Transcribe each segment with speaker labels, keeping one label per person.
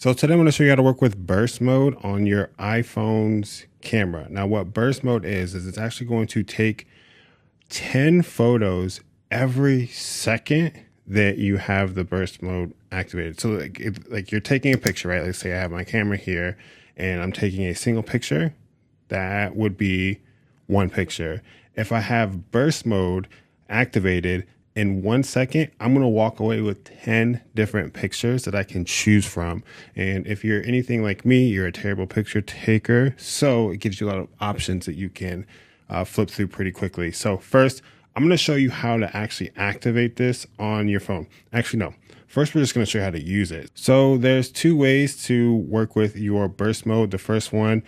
Speaker 1: So today I'm going to show you how to work with burst mode on your iPhone's camera. Now what burst mode is it's actually going to take 10 photos every second that you have the burst mode activated. So like you're taking a picture, right? Let's say I have my camera here and I'm taking a single picture. That would be one picture. If I have burst mode activated, in 1 second, I'm going to walk away with 10 different pictures that I can choose from. And if you're anything like me, you're a terrible picture taker. So it gives you a lot of options that you can flip through pretty quickly. So first, I'm going to show you how to actually activate this on your phone. Actually, no. First, we're just going to show you how to use it. So there's two ways to work with your burst mode. The first one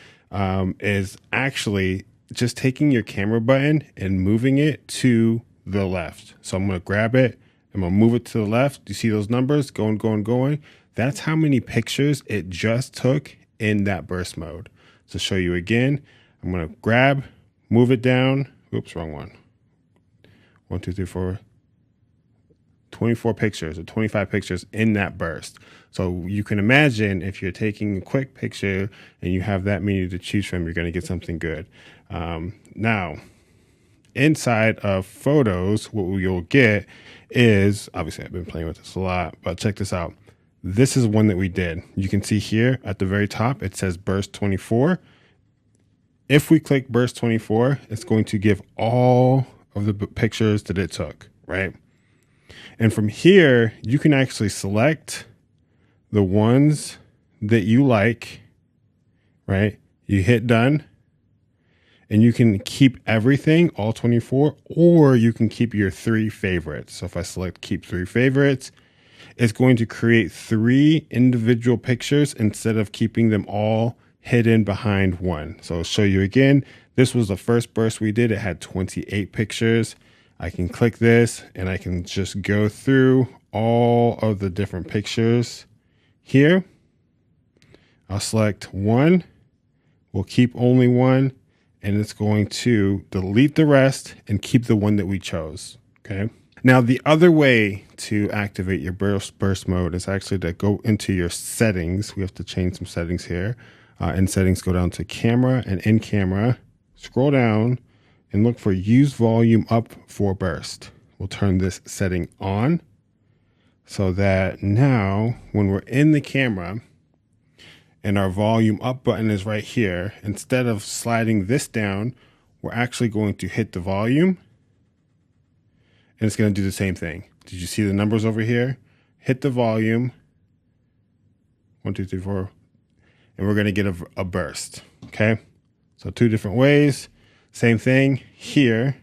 Speaker 1: is actually just taking your camera button and moving it to the left. So I'm going to grab it. I'm going to move it to the left. You see those numbers going, going, going. That's how many pictures it just took in that burst mode. So show you again, I'm going to grab, move it down. Oops, wrong one. 1, 2, 3, 4. 24 pictures or 25 pictures in that burst. So you can imagine if you're taking a quick picture and you have that many to choose from, you're going to get something good. Now, inside of photos, what you'll get is, obviously I've been playing with this a lot, but check this out. This is one that we did. You can see here at the very top, it says burst 24. If we click burst 24, it's going to give all of the pictures that it took, right? And from here, you can actually select the ones that you like, right? You hit done. And you can keep everything, all 24, or you can keep your 3 favorites. So if I select keep 3 favorites, it's going to create 3 individual pictures instead of keeping them all hidden behind one. So I'll show you again. This was the first burst we did. It had 28 pictures. I can click this and I can just go through all of the different pictures here. I'll select one. We'll keep only one. And it's going to delete the rest and keep the one that we chose. Okay. Now, the other way to activate your burst mode is actually to go into your settings. We have to change some settings here. In settings, go down to camera, and in camera, scroll down and look for use volume up for burst. We'll turn this setting on so that now when we're in the camera, and our volume up button is right here. Instead of sliding this down, we're actually going to hit the volume and it's going to do the same thing. Did you see the numbers over here? Hit the volume. 1, 2, 3, 4. And we're going to get a burst. Okay. So 2 different ways. Same thing here.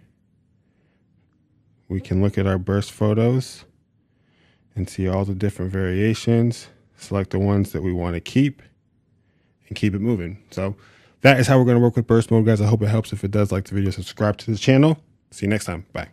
Speaker 1: We can look at our burst photos and see all the different variations. Select the ones that we want to keep. And keep it moving. So that is how we're going to work with burst mode, guys. I hope it helps. If it does, like the video, subscribe to the channel. See you next time. Bye.